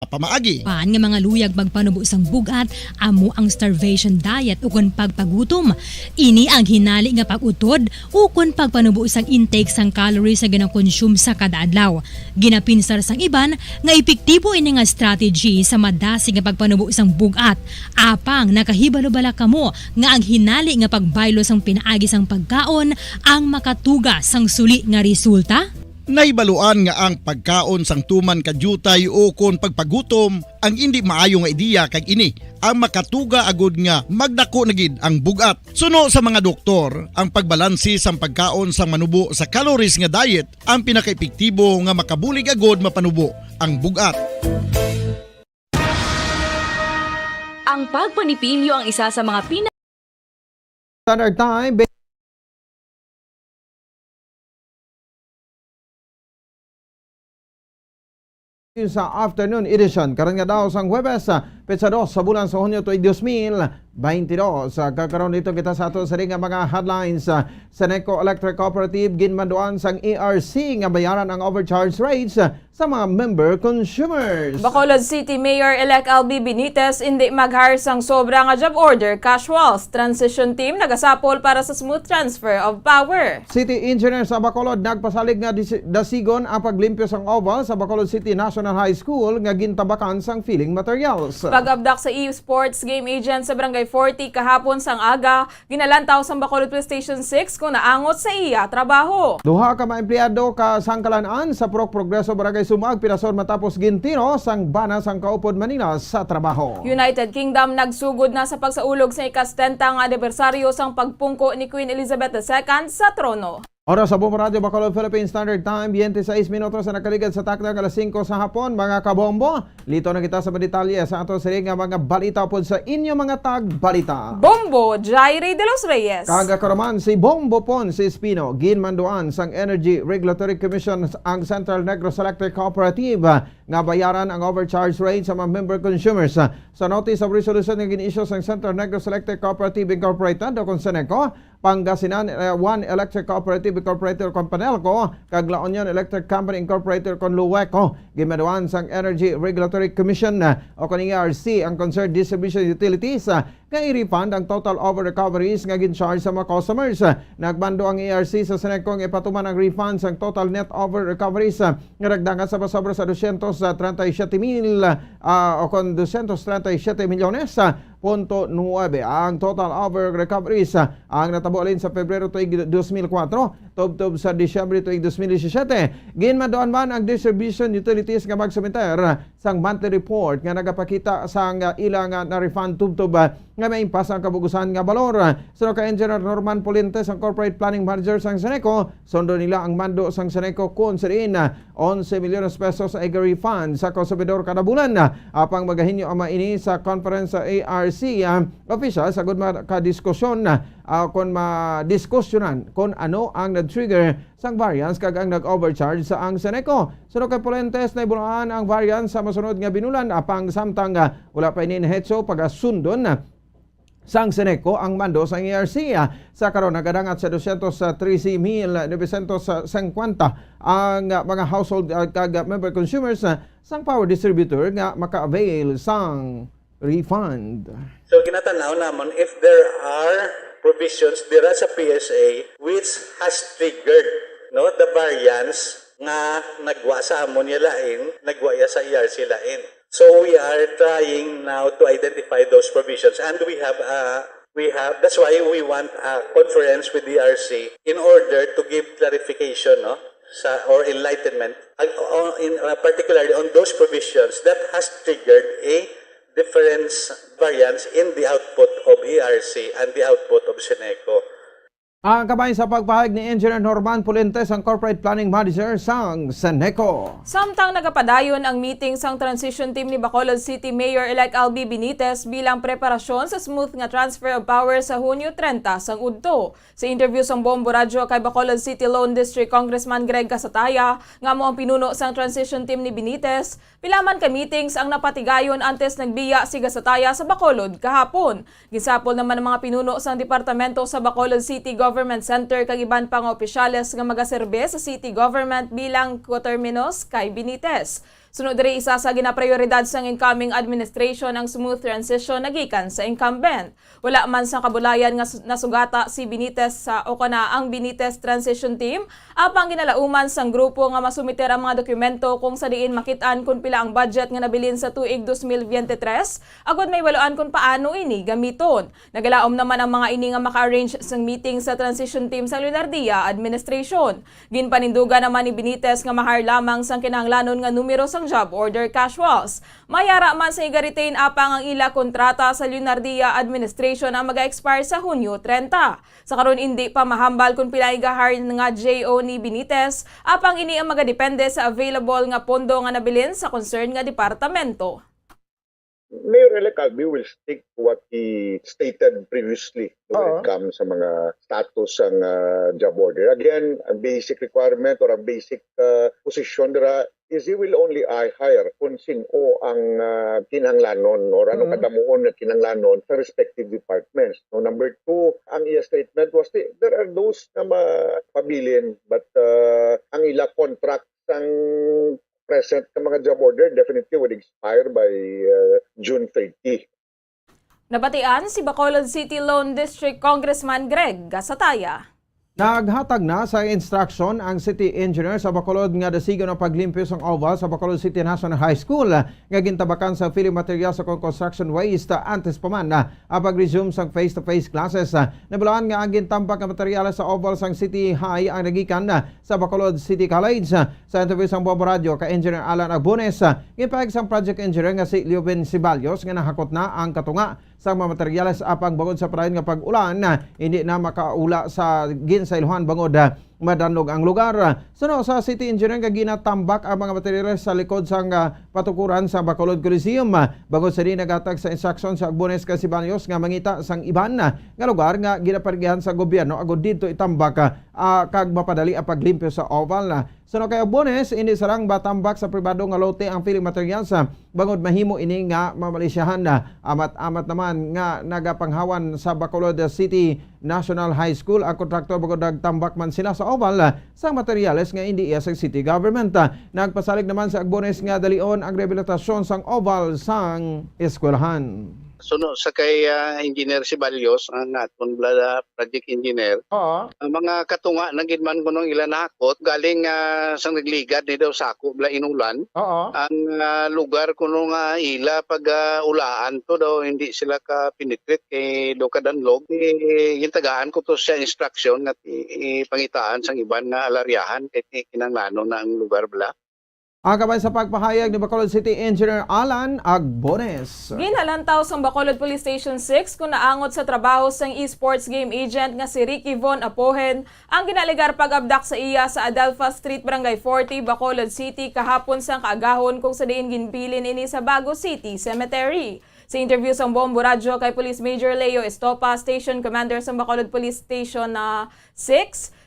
pamaagi. Paan nga mga luyag magpanubo sang bugat, amo ang starvation diet ukon pagpagutom. Ini ang hinali nga pag-utod ukon pagpanubo sang intake sang calories sa gina-consume sa kada adlaw. Ginapinsar sang iban nga epektibo ini nga strategy sa madasi nga pagpanubo sang bugat. Apang nakahibalo-bala kamo nga ang hinali nga pagbaylo sang pinaagi sang pagkaon ang makatuga sang suli nga resulta. Naibaluan nga ang pagkaon sang tuman kadyutay o kon pagpagutom ang hindi maayo nga ideya kag ini ang makatuga agud nga magdako na gid ang bugat. Suno sa mga doktor, ang pagbalansi sang pagkaon sang manubo sa calories nga diet ang pinakaepektibo nga makabulig agud mapanubo ang bugat. Ang pagpanipilyo ang isa sa mga Standard Time. Sa afternoon edition, karon nga daw sang Huwebes, petsa 2 sa bulan sa Hunyo tuig 2022. Kakaroon dito kita sa ato sa ring mga headlines. Seneco Electric Cooperative ginmanduan sang ARC nga bayaran ang overcharge rates sa mga member consumers. Bacolod City Mayor-elect Albi Benitez hindi mag-hire sang sobra nga job order casuals. Transition team nagasapol para sa smooth transfer of power. City Engineer sa Bacolod nagpasalig nga dasigon ang paglimpyo sang oval sa Bacolod City National High School nga gintabakan sang filling materials. Pag-abdak sa EU Sports Game Agent sa Barangay 40 kahapon sang aga, ginalantaw sang Bacolod Police Station 6 kung naangot sa iya trabaho. Duha ka mga empleyado ka sangkalanaan sa Progreso Barangay Sumag pinasor matapos gintino sang bana sang Kaupod Manila sa trabaho. United Kingdom nagsugod na sa pagsaulog sa ikastentang anibersaryo sang pagpungko ni Queen Elizabeth II sa trono. Oras sa Bombo Radio Bacolod Philippine Standard Time, 26 minutos na nakaligad sa takdang alas 5 sa hapon. Mga kabombo, lito na kita sa detalye sa ato siring nga mga balita po sa inyo mga tag-balita. Bombo, Jaire de los Reyes. Kagakaroman si Bombo Pon si Espino, ginmanduan sang Energy Regulatory Commission ang Central Negros Electric Cooperative nga bayaran ang overcharge rate sa mga member consumers. Sa notice of resolution nga gin-issue sang Central Negros Electric Cooperative Incorporated o kung Seneco, Pangasinan One Electric Cooperative Incorporated kon Panelco, kag La Union Electric Company Incorporated kon Luweco, gimaduan sang Energy Regulatory Commission o kon ERC ang concerned distribution utilities nga i-refund ang total over recoveries nga gin-charge sa mga customers. Nagbando ang ERC sa Seneco nga ipatuman ang refunds ang total net over recoveries nga dagdagan sa sobra sa 237,000 o kon 237 milyones .9 ang total over recoveries ang natabo alin sa Pebrero tuig 2004 tubtob sa Disyembre tuig 2017. Ginmaduan man ang distribution utilities nga magsumiter sang monthly report nga nagapakita sang ilang na refund tubtob nga maimpas ang kabugusan nga balor. Suno ka Engineer Norman Pulientes ang Corporate Planning Manager sang Seneco, sondo nila ang mando sang Seneco kun sirin 11 milyones pesos ay refund sa konsumidor kada bulan. Apang magahinyo ang maini sa conference sa ARC official sa good kadiskusyon kung madiskusyonan kung ano ang nag-trigger sang variance kag ang nag-overcharge sa ang Seneco. Suno kay Pulientes na ibunuan ang variance sa masunod nga binulan apang samtang wala pa inihetso pagasundon sang Seneco ang mando sang ERC sa karon nagadangat sa 213,950 ang mga household kag member consumers sang power distributor nga maka-avail sang refund. So ginatanaw naman if there are provisions dira sa PSA which has triggered the variance nga nagwa sa amon lain, nagwa sa ERC lain. So we are trying now to identify those provisions and we have that's why we want a conference with the ERC in order to give clarification or enlightenment particularly on those provisions that has triggered a difference variance in the output of ERC and the output of Seneco. Ang kabayan sa pagpahayag ni Engineer Norman Pulientes ang Corporate Planning Manager sang Seneco. Samtang nagapadayon ang meeting sang transition team ni Bacolod City Mayor-elect Albi Benitez bilang preparasyon sa smooth nga transfer of power sa Hunyo 30 sang udto. Sa interview sang Bombo Radio kay Bacolod City Lone District Congressman Greg Casataya, nga mo ang pinuno sang transition team ni Benitez, pilaman ka meetings ang napatigayon antes nagbiya si Casataya sa Bacolod kahapon. Gisapol naman ang mga pinuno sang departamento sa Bacolod City Government Center kag iban pang opisyales nga magaserbe sa city government bilang coterminus kay Benitez. Sunod diri isa sa ginaprioridad sang incoming administration ang smooth transition nagikan sa incumbent. Wala man sa kabulayan nga nasugata si Benitez o kana ang Benitez Transition Team apang ginalauman sang grupo nga masumiter ang mga dokumento kung sa diin makitaan kung pila ang budget nga nabilin sa tuig 2023 agod may waluan kung paano ini gamiton. Nagalaom naman ang mga ini nga maka-arrange sang meeting sa transition team sa Leonardia Administration. Ginpaninduga naman ni Benitez nga mahar lamang sang kinahanglanon nga numero sang job order casuals. Mayara man sa igaritain apang ang ila kontrata sa Leonardia Administration ang mag-expire sa Hunyo 30. Sa karon hindi pa mahambal kung pila igahar nga JO ni Benitez apang ini ang magadepende sa available nga pondo nga nabilin sa concern nga departamento. Mayor-elect Albi will stick to what he stated previously when it comes sa mga status ng job order. Again, ang basic requirement or ang basic position dira is he will only hire kung sino ang kinahanglanon or anong kadamuon na kinahanglanon sa respective departments. So, number two, ang iya statement was there are those na mapabilin but ang ila contract ang present ng mga job order definitely would expire by June 30. Nabatian si Bacolod City Lone District Congressman Greg Gasataya. Naghatag na sa instruction ang City Engineer sa Bacolod nga dasigo ng paglimpyo sang oval sa Bacolod City National High School nga gintabakan sa filling material sa construction waste antes pa man ang pag-resume sang face-to-face classes. Nabulaan nga ang gintambak nga materyales sa oval sang City High ang nagikan sa Bacolod City College. Sa interview sang Bombo Radio kay Engineer Alan Agbones, ginpahig sang project engineer nga si Leuven Sibalios nga nahakot na ang katunga sa mga materyales apang bangod sa parayon nga pag-ulan hindi na makaula sa ginsailuhan bangod madanog ang lugar. Suno sa City Engineer nga ginatambak ang mga materyales sa likod sang patukuran sa Bacolod Coliseum. Bangod sa din nagatag sa instruction sa Agbones Casibanios nga mangita sang iban nga lugar nga ginapargihan sa gobyerno agod dito itambak kag mapadali ang paglimpyo sa oval. Suno kay Agbones hindi sarang batambak sa pribado nga lote ang filling materials bangod mahimo ini nga mamalisyahan amat naman nga nagapanghawan sa Bacolod City National High School ang kontraktor bangod nagtambak man sila sa oval sa materyales nga hindi iya sa city government. Nagpasalig naman sa Agbones nga dalion ang rehabilitasyon sang oval sang eskwelahan. Suno sa kay Engineer Sibalios, ang aton project engineer. Ang mga katunga na gidman ko nung ilan hakot galing sang nagligad ni daw sako bla inulan. Ang lugar ko nung ila pag ulaan to daw hindi sila ka pinitrit kay do kadanlog. Gintagaan ko to sa instruction nga ipangitaan sang iban nga alaryahan kay kinanglano na ang lugar bla. Agabay sa pagpahayag ni Bacolod City Engineer Alan Agbones. Ginhalantaw sa Bacolod Police Station 6 kung naangot sa trabaho sang esports game agent nga si Ricky Von Apohen ang ginaligar pag-abdak sa iya sa Adelpha Street, Barangay 40, Bacolod City kahapon sang kaagahon kung sa diin ginbilin ini sa Bago City Cemetery. Sa interview sa Bombo Radio kay Police Major Leo Estopa, Station Commander sa Bacolod Police Station 6,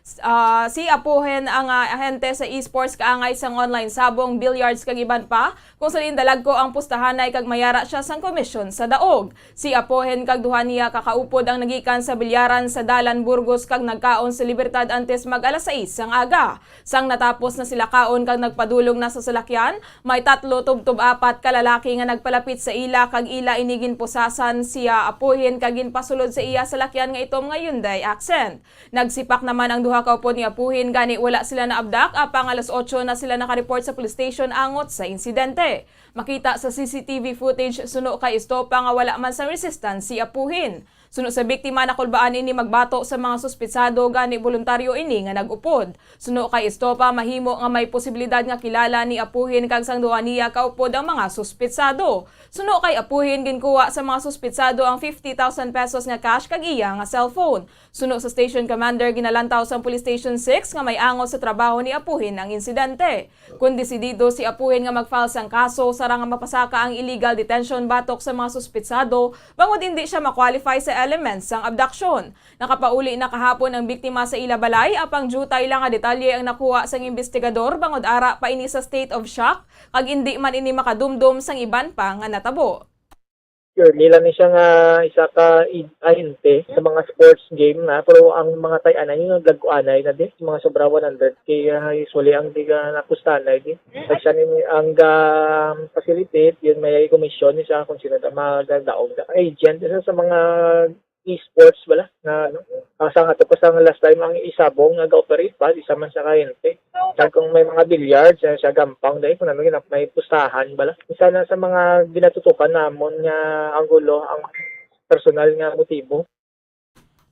si Apohen ang ahente sa esports kaangay sang online sabong, billiards kag iban pa kung sa dalag ko ang pustahanay kag mayara siya sang komisyon sa daog. Si Apohen kag duha niya kakaupod ang nagikan sa bilyaran sa Dalan, Burgos kag nagkaon sa Libertad antes mag alas 6 sang aga. Sang natapos na sila kaon kag nagpadulong na sa salakyan, may 3 tubtob 4 kalalaki nga nagpalapit sa ila kag ila inigin posasan siya Apohen kag ginpasulod sa iya salakyan nga itom nga Hyundai Accent. Nagsipak naman ang duha ka upod ni Apohen gani wala sila naabdak apang alas 8 na sila nakareport sa police station angot sa insidente. Makita sa CCTV footage suno kay Estopa nga wala man sang resistance si Apohen. Suno sa biktima nakulbaan ini magbato sa mga suspitsado gani voluntaryo ini nga nagupod. Suno kay Estopa mahimo nga may posibilidad nga kilala ni Apohen kag sang duha niya kaupod ang mga suspitsado. Suno kay Apohen ginkuha sa mga suspitsado ang 50,000 pesos nga cash kag iya nga cellphone. Suno sa station commander ginalantaw sa Police Station 6 nga may angot sa trabaho ni Apohen ang insidente. Kun desidido si Apohen nga mag-file sang kaso sarang nga mapasaka ang illegal detention batok sa mga suspitsado bangod hindi siya ma-qualify sa elements sang abduction. Nakapauli na kahapon ang biktima sa ila balay apang jutay lang nga detalye ang nakuha sang investigador bangod ara pa ini sa state of shock kag hindi man ini makadumdum sang iban pa nga natabo. purely lang ni siya nga isa ka ahente sa mga sports game na, pero ang mga tay-anay yung naglaguanay na din, mga sobra 100 kaya usually ang di ka nakustanay din. At siya ang facilitate, yun may komisyon siya kung sino na magdaog na agent, isa sa mga esports wala na ano. Sa nga to pasang last time ang isabong nag-operate pa isa man sa kahente. Kaya kung may mga billiards siya gampang dahil kung ano may pustahan bala. Isa na sa mga ginatutukan namon nga anggulo ang personal nga motibo.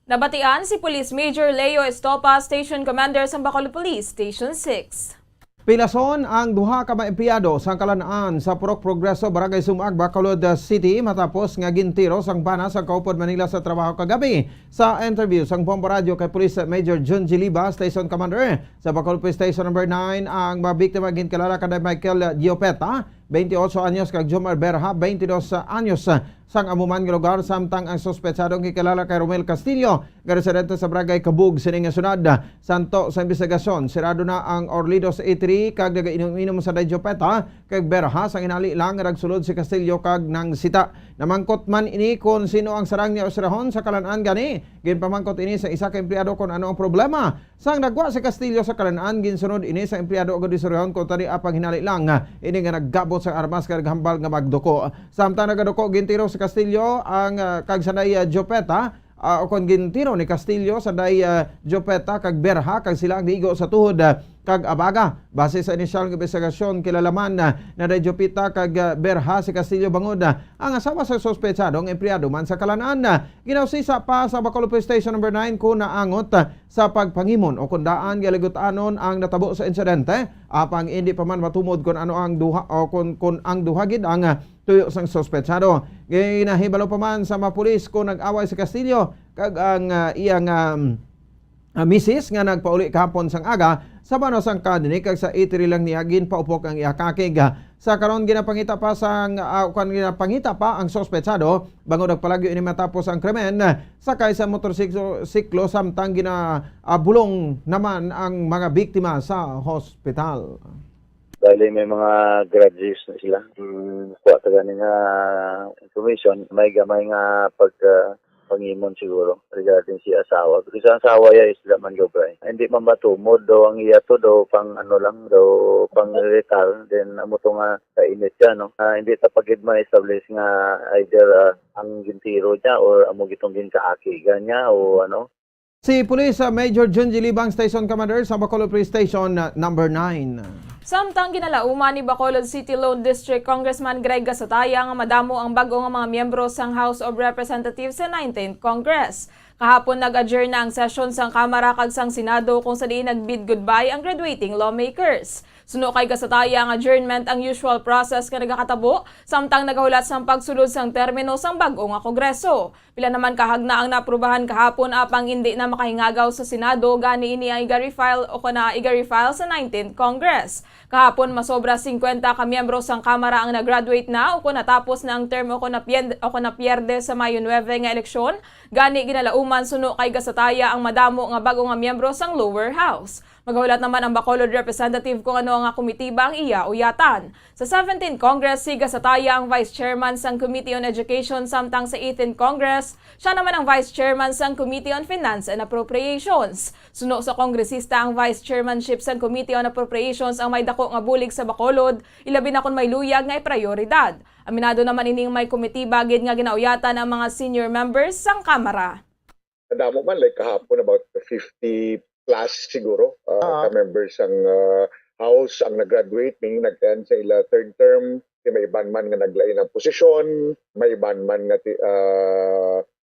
Nabatian si Police Major Leo Estopa, Station Commander sa Bacolod Police Station 6. Pilason ang duha ka mga empleyado sa kalanaan sa Purok Progreso, Barangay Sumag, Bacolod City matapos nga gintiro sang bana sa Kaupod, Manila sa trabaho kagabi. Sa interview sang Bombo Radio kay Police Major John Giliba, Station Commander sa Bacolod Police Station number 9, ang mga biktima ginkalala kada Michael Giopeta, 28 anyos, kag Jomar Berha, 22 anyos, sang amuman nga lugar, samtang ang suspetsadong kikilala kay Romel Castillo, nga residente sa Barangay Kabug, sining nga sunod. Santo sa investigasyon, sirado na ang Orlidos A3, kag nagainom-inom sa Giopeta, kag Berha, sang inali lang nga nagsulod si Castillo kag nang sita. Namangkot man ini kung sino ang sarang niya usrahon sa kalanaan gani. Ginpamangkot ini sa isa ka empleyado kung ano ang problema. Sang nagwa si Castillo sa kalanaan, ginsunod ini sa empleyado agad usrahon kung tani apang hinali lang. Ini nga naggabot sa armas kag hambal nga magduko. Samtang nagaduko gintiro si Castillo ang kag sanay Giopeta, o kon gintiro ni Castillo sa day Giopeta kag Berha, kag sila ang diigo sa tuhod kag abaga. Base sa inisyal nga investigasyon, kilalaman na day Giopeta kag Berha si Castillo bangod ang asawa sa suspetsadong empleyado man sa kalanaan. Ginausisa pa sa Bacolod Police Station number 9 kung naangot sa pagpangimon o kung daan galigutanon ang natabo sa insidente, apang hindi pa man matumod kung ano ang duha o kung ang duha gid ang tuyo sang suspetsado. Ginahibalo pa man sa mga pulis kung nag-away si Castillo kag ang iyang misis nga nagpauli kahapon sang aga sa banos sang kadinik kag sa itiri lang niya ginpaupok ang iya kakig. Sa karon ginapangita pa ginapangita pa ang suspetsado bangod nagpalagyo ini matapos ang krimen sakay sa motorsiklo samtang ginabulong naman ang mga biktima sa hospital. Dahil may mga graduates na sila. Kuha taga nga information, may gamay nga pangimon siguro regarding si asawa. Kasi ang asawa ya isla man gabray. Hindi man batumod daw ang iya to daw pang ano lang daw pang retire, then amo to nga sa init siya no. Hindi ta pagid ma-establish nga either ang gintiro niya or amo gitong ginkaaki ganya o ano. Si Police Major John Gilibang, Station Commander sa Bacolod Police Station number 9. Samtang ginalauman ni Bacolod City Lone District Congressman Greg Gasataya nga madamo ang bago nga mga miyembro sang House of Representatives sa 19th Congress. Kahapon nag-adjourn na ang session sang Kamara kag sang Senado kung sa diin nagbid goodbye ang graduating lawmakers. Suno kay Gasataya ang adjournment ang usual process nga nagakatabo samtang nagahulat sang pagsulod sang termino sang bag-o nga Kongreso. Pila naman kahagna ang naprubahan kahapon apang hindi na makahingagaw sa Senado gani ini ang i-refile o kana i-refile sa 19th Congress. Kahapon masobra 50 ka miyembro sang Kamara ang nag-graduate na o kung natapos na ang term o kung napierde sa Mayo 9 nga eleksyon. Gani ginalauman suno kay Gasataya ang madamo nga bago nga miyembro sang lower house. Maghulat naman ang Bacolod representative kung ano nga komitiba ang iya uyatan. Sa 17th Congress, si Gasataya ang Vice Chairman sang Committee on Education samtang sa 18th Congress, siya naman ang Vice Chairman sang Committee on Finance and Appropriations. Suno sa kongresista ang Vice Chairmanship sang Committee on Appropriations ang may dako nga bulig sa Bacolod, ilabi na kung may luyag nga prioridad. Aminado naman ining may komitiba gid nga ginauyatan ang mga senior members sang Kamara. Nadamo man like kahapon about 50 plus siguro ka-members ang House ang nag-graduate, meaning nag-end sa ila third term. May iban man nga naglain ng posisyon, may iban man nga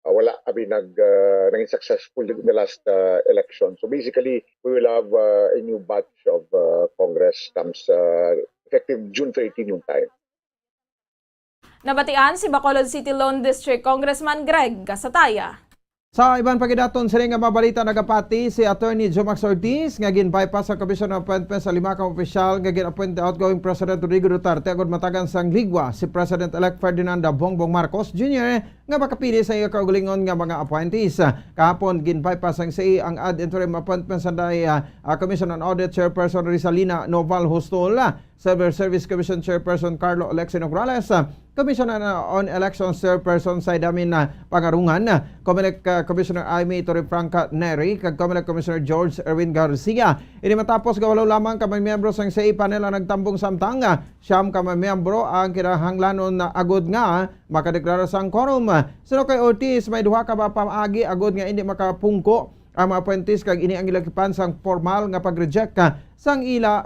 wala abi naging successful in the last election. So basically, we will have a new batch of Congress comes effective June 13 yung time. Nabatian si Bacolod City Lone District Congressman Greg Gasataya. Sa ibang pagidaton sila nga mabalita nagapati si Attorney Jomax Ortiz nga ginbypass sa Commission of Appointments sa 5 ka opisyal nga gin-appoint outgoing President Rodrigo Duterte agud matagan sang ligwa si President-elect Ferdinand Bongbong Marcos Jr. nga makapili sa iya kaugalingon nga mga appointees. Kahapon ginbypass ang CA ang ad interim appointments sa Commission on Audit Chairperson Rizalina Noval Hostol, Civil Service Commission Chairperson Carlo Alexi Nograles, Commissioner on Elections Chairperson sa damin na pangarungan Comelec Commissioner Amy Torrefranca Neri kag Comelec Commissioner George Erwin Garcia. Ini matapos gawalaw lamang kamay miyembro sang CA panel ang nagtambong samtang siyam kamay miyembro ang kinahanglanon na agod nga makadeklara sang quorum. Suno kay Ortiz may duha ka paagi agod nga hindi makapungko ang mga apprentice kag ini ang ilakipan sang formal nga pag-reject sang ila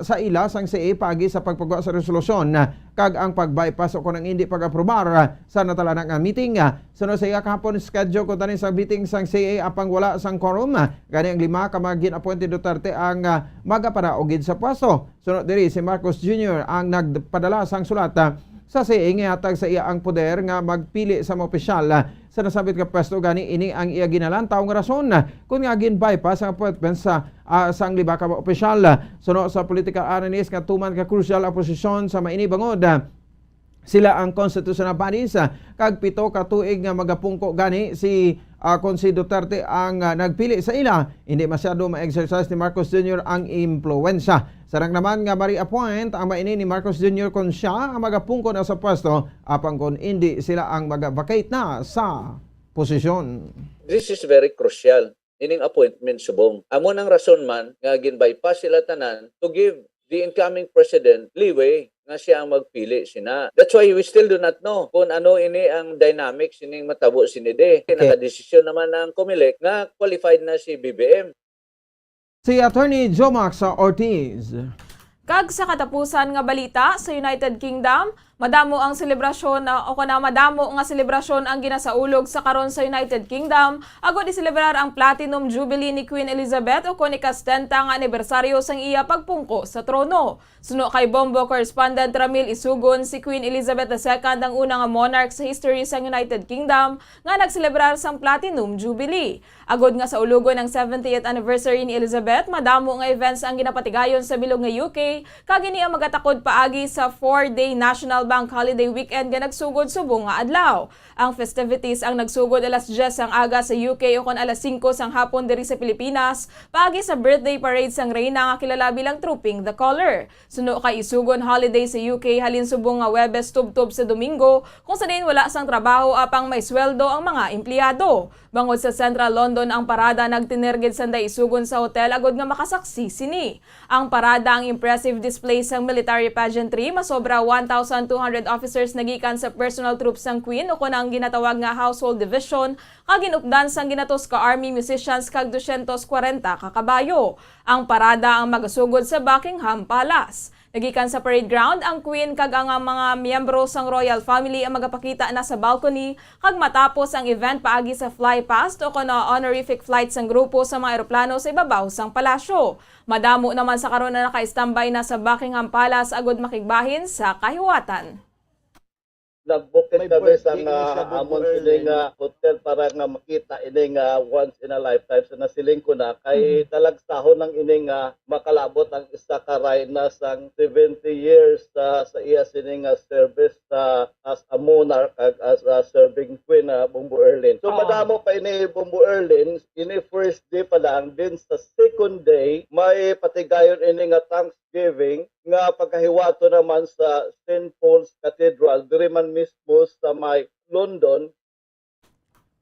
sang CA paagi sa pagpagawa sa resolusyon kag ang pag-bypass o kung hindi pag-aprobar sa natalanan nga meeting. Sunod sa iya kahapon schedule ko tanin sa meeting sang CA apang wala sang quorum gani ang 5 ka mga gin-appointed Duterte ang magapadaogid sa pwesto. Sunod diri si Marcos Jr. ang nagpadala sang sulat sa CA nga hatag sa iya ang poder nga magpili sa mga opisyal sa nasabit ka pwesto gani ini ang iya ginalantaw nga rason kung nga gin-bypass ang appointment sa sang 5 ka opisyal. Suno sa political analyst nga tuman ka crucial ang posisyon sa mainibangod sila ang constitutional bodies kag 7 ka tuig nga magapungko gani si Consi Duterte ang nagpili sa ila, hindi masyado ma-exercise ni Marcos Jr. ang impluensya. Sarang naman nga mari-appoint ang maini ni Marcos Jr. kung siya ang magapungko na sa pwesto apang kung hindi sila ang mag-vacate na sa posisyon. This is very crucial. Ining appointment subong. Amo nang rason man nga gin-bypass sila tanan to give the incoming president leeway nga siya ang magpili sina. That's why we still do not know kung ano ini ang dynamics ining matabo sinide. Nakadesisyon naman ng Comelec nga qualified na si BBM. Si Attorney Jomax Ortiz. Kag sa katapusan nga balita sa United Kingdom, madamo ang selebrasyon madamo nga selebrasyon ang ginasaulog sa karon sa United Kingdom agod iselebrar ang Platinum Jubilee ni Queen Elizabeth o kung ika-70 nga anibersaryo sang iya pagpungko sa trono. Suno kay Bombo correspondent Ramil Isugon, si Queen Elizabeth II ang unang monarch sa history sa United Kingdom nga nagselebrar sang Platinum Jubilee. Agod nga sa ulugon ng 70th anniversary ni Elizabeth, madamo nga events ang ginapatigayon sa bilog nga UK kag ini ang magatakod paagi sa 4-day National Bank Holiday Weekend nga nagsugod subong nga adlaw. Ang festivities ang nagsugod alas 10 sang aga sa UK o kon alas 5 sang hapon diri sa Pilipinas paagi sa birthday parade sang reyna nga kilala bilang Trooping the Colour. Suno kay isugon holiday sa UK halin subong nga Webes tubtob sa Domingo kung sa din wala sang trabaho apang may sweldo ang mga empleyado. Bangod sa Central London ang parada nagtinergid sanday isugon sa hotel agod nga makasaksi sini. Ang parada ang impressive display sang military pageantry masobra 1,200 officers nagikan sa personal troops sang Queen o kun ang ginatawag nga Household Division kag ginupdan sang ginatos ka army musicians kag 240 ka kabayo. Ang parada ang magasugod sa Buckingham Palace. Nagikan sa parade ground ang Queen kag ang mga miyembro sang royal family ang magapakita na sa balcony kag matapos ang event paagi sa fly past o kuno honorific flight sang grupo sa mga eroplano sa ibabaw sang palasyo. Madamo naman sa karon na naka-standby na sa Buckingham Palace agod makigbahin sa kahiwatan. Nag-book na ang amon siling hotel para nga makita ining once in a lifetime sa nasiling ko na kay talagsahon ng ining makalabot ang isa ka na sang 70 years sa iya sining service as a monarch as a serving queen Bombo Erlin. So madamo pa ini Bombo Erlin ini first day pa lang, din sa second day may patigayon ini nga Thanksgiving nga pagkahiwato naman sa St. Paul's Cathedral diri man mismo sa may London.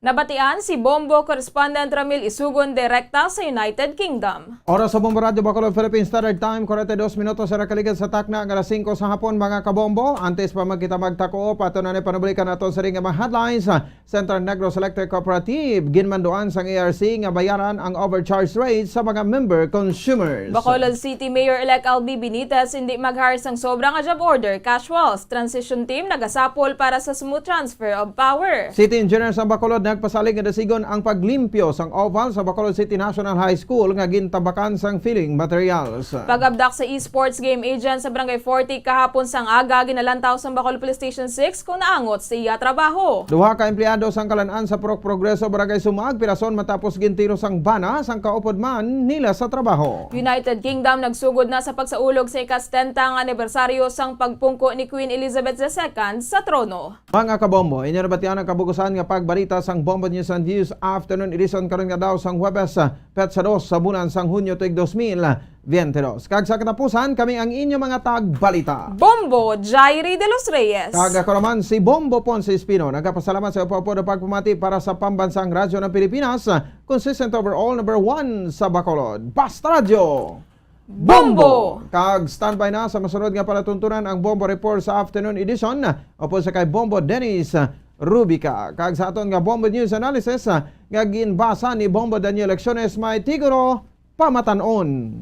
Nabatian si Bombo correspondent Ramil Isugon direkta sa United Kingdom. Oras sa Bombo Radio Bacolod Philippine Standard Time 42 minutos sa kaligid sa takna ang alas 5 sa hapon mga kabombo. Antes pa magkita magtako pato na ni panublikan naton sa ring mga headlines. Central Negros Electric Cooperative ginmanduan sang ARC nga bayaran ang overcharge rate sa mga member consumers. Bacolod City Mayor-elect Albi Benitez hindi mag-hire sang sobrang job order casuals. Transition team nagasapol para sa smooth transfer of power. City Engineer sa Bacolod nagpasalig nga dasigon ang paglimpyo sang oval sa Bacolod City National High School nga gintabakan sang filling materials. Pag-abdak sa esports game agent sa Barangay 40 kahapon sang aga ginalantaw sa Bacolod Police Station 6 kung naangot sa iya trabaho. Duha ka empleyado sang Kalan-an sa Purok Progreso Barangay Sumag pirason matapos gintiro sang bana sang kaupod man nila sa trabaho. United Kingdom nagsugod na sa pagsaulog sa ika-70 anibersaryo sang pagpungko ni Queen Elizabeth II sa trono. Mga kabombo, inyo nabatian ang kabugusan nga pagbalita sang Bombo News and Views Afternoon Edition karon nga daw sang Huwebes, Petsa 2 sa bulan sang Hunyo tuig 2022. Kag sa katapusan, kami ang inyo mga tagbalita. Bombo Jairi de los Reyes. Kag ako naman si Bombo Ponce Espino. Nagpasalamat sa upo na pagpumati para sa pambansang radyo ng Pilipinas, consistent overall number 1 sa Bacolod. Basta Radio! Bombo! Kag standby na sa masunod nga palatuntunan ang Bombo Report sa Afternoon Edition. Opo sa kay Bombo Dennis Rubica. Kag sa aton nga Bombo News Analysis nga ginbasa ni Bombo Daniel Lecciones may tiguro pamatanon.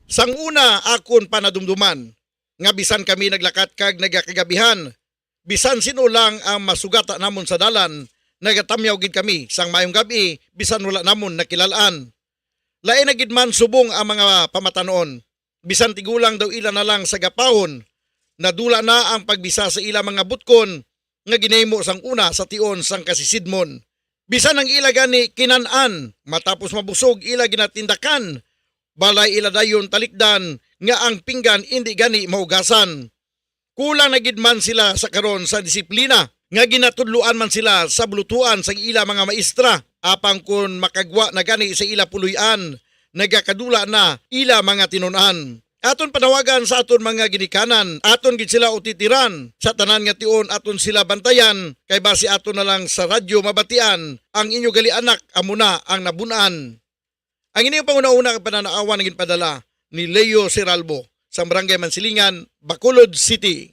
Sang una akon panadumduman nga bisan kami naglakat kag nagakagabihan, bisan sino lang ang masugata namon sa dalan, nagatamyaw gid kami sang mayong gabi bisan wala namon nakilalaan. Lain na gid man subong ang mga pamatanon, bisan tigulang daw ila na lang sa gapahon, nadula na ang pagbisa sa ila mga butkon nga ginahimo sang una sa tion sang kasisidmon. Bisan ang ila gani kinanan, matapos mabusog ila ginatindakan, balay ila dayon talikdan nga ang pinggan hindi gani maugasan. Kulang na gid man sila sa karon sa disiplina, nga ginatudluan man sila sa bulutuan sa ila mga maestra, apang kun makagwa na gani sa ila puluyan, nagakadula na ila mga tinunan. Aton panawagan sa aton mga ginikanan, aton gid sila utitiran, sa tanan nga tion aton sila bantayan, kay base aton na lang sa radyo mabatian, ang inyo gali anak amuna ang nabunan. Ang inyong panguna-una pananaawan naging padala ni Leo Seralbo sa Barangay Mansilingan, Bacolod City.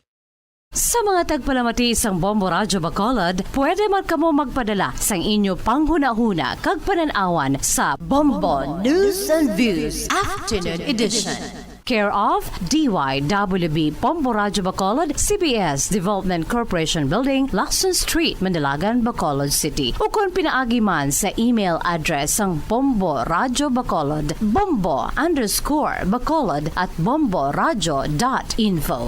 Sa mga tagpalamati isang Bombo Radyo Bacolod, pwede man kamo magpadala sang inyo panghuna-huna kag pananawan sa Bombo News and Views Afternoon Edition. Care of DYWB Bombo Radyo Bacolod, CBS Development Corporation Building, Lacson Street, Mandilagan, Bacolod City. O kung pinaagi man sa email address ang Bombo Radyo Bacolod, bombo_bacolod@bomboradyo.info.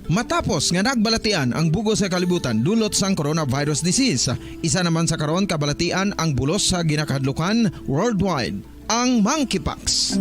Matapos nga nagbalatian ang bugo sa kalibutan dulot sang coronavirus disease, isa naman sa karon kabalatian ang bulos sa ginakahadlukan worldwide, ang monkeypox.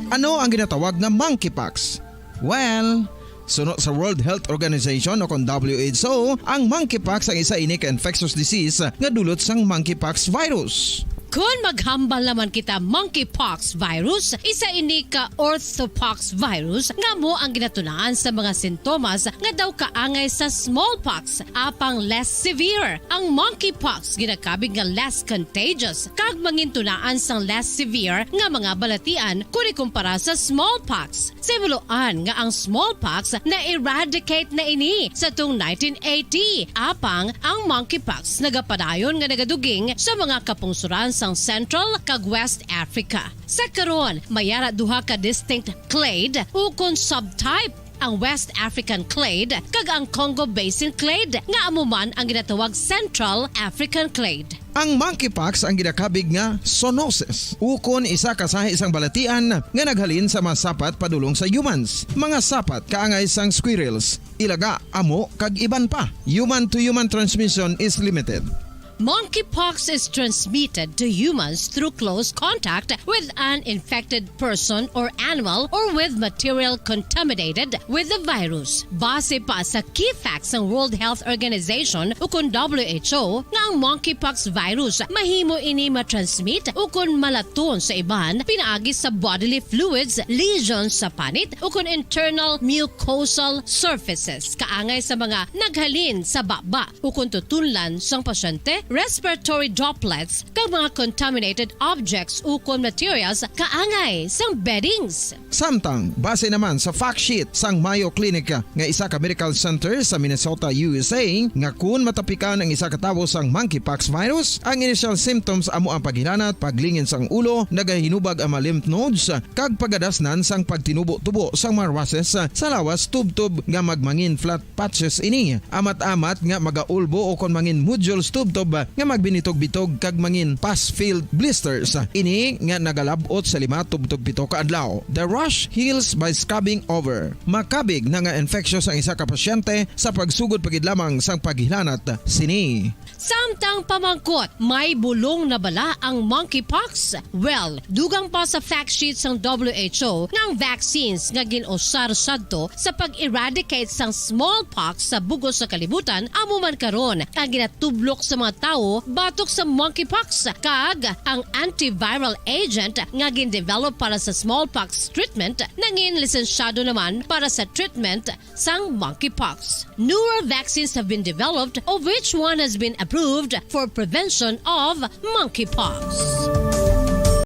Ano ang ginatawag na monkeypox? Well, sunod sa World Health Organization o kung WHO, ang monkeypox ang isa ini ka infectious disease nga dulot sang monkeypox virus. Kung maghambal naman kita monkeypox virus, isa ini ka orthopox virus nga mo ang ginatunaan sa mga sintomas nga daw kaangay sa smallpox, apang less severe. Ang monkeypox ginakabig nga less contagious kag mangintunaan sang less severe nga mga balatian kung ikumpara sa smallpox. Simuloan nga ang smallpox na eradicate na ini sa tung 1980, apang ang monkeypox nagapadayon nga nagaduging sa mga kapungsuran sang Central kag West Africa. Sa karon, mayara duha ka distinct clade ukon subtype, ang West African clade kag ang Congo Basin clade nga amuman ang ginatawag Central African clade. Ang monkeypox ang ginakabig nga zoonosis, ukon isa kasahi isang balatian nga naghalin sa mga sapat padulong sa humans. Mga sapat kaangay sang squirrels, ilaga, amo kag iban pa. Human to human transmission is limited. Monkeypox is transmitted to humans through close contact with an infected person or animal or with material contaminated with the virus. Base pa sa key facts ng World Health Organization ukon WHO nga ang monkeypox virus mahimo ini matransmit ukon malaton sa iban pinaagi sa bodily fluids, lesions sa panit ukon internal mucosal surfaces kaangay sa mga naghalin sa baba ukon tutunlan sang pasyente, respiratory droplets kag mga contaminated objects ukon materials kaangay sang beddings. Samtang base naman sa fact sheet sang Mayo Clinic nga isa ka medical center sa Minnesota, USA, nga kun matapikan ang isa ka tawo sang monkeypox virus, ang initial symptoms amo ang paghinanat, paglingin sang ulo, nagahinubag ang mga lymph nodes kag pagadasnan sang pagtinubo-tubo sang mga rashes sa lawas tub-tub nga magmangin flat patches ini. Amat-amat nga magaulbo o kon mangin nodules tub-tub nga magbinitog-bitog kag mangin pass-filled blisters. Ini nga nagalabot sa 5-7 ka adlaw. The rash heals by scabbing over. Makabig na nga infectious ang isa ka pasyente sa pagsugod pagid lamang sang paghilanat sini. Samtang pamangkot, may bulong na bala ang monkeypox? Well, dugang pa sa fact sheet ng WHO ng vaccines nga ginusar sadto sa pag-eradicate sang smallpox sa bugos sa kalibutan, amo man karon ang ginatublok sa mga tao batok sa monkeypox kag ang antiviral agent nga gin-develop para sa smallpox treatment nangin lisensyado naman para sa treatment sang monkeypox. Newer vaccines have been developed, of which one has been approved for prevention of monkeypox.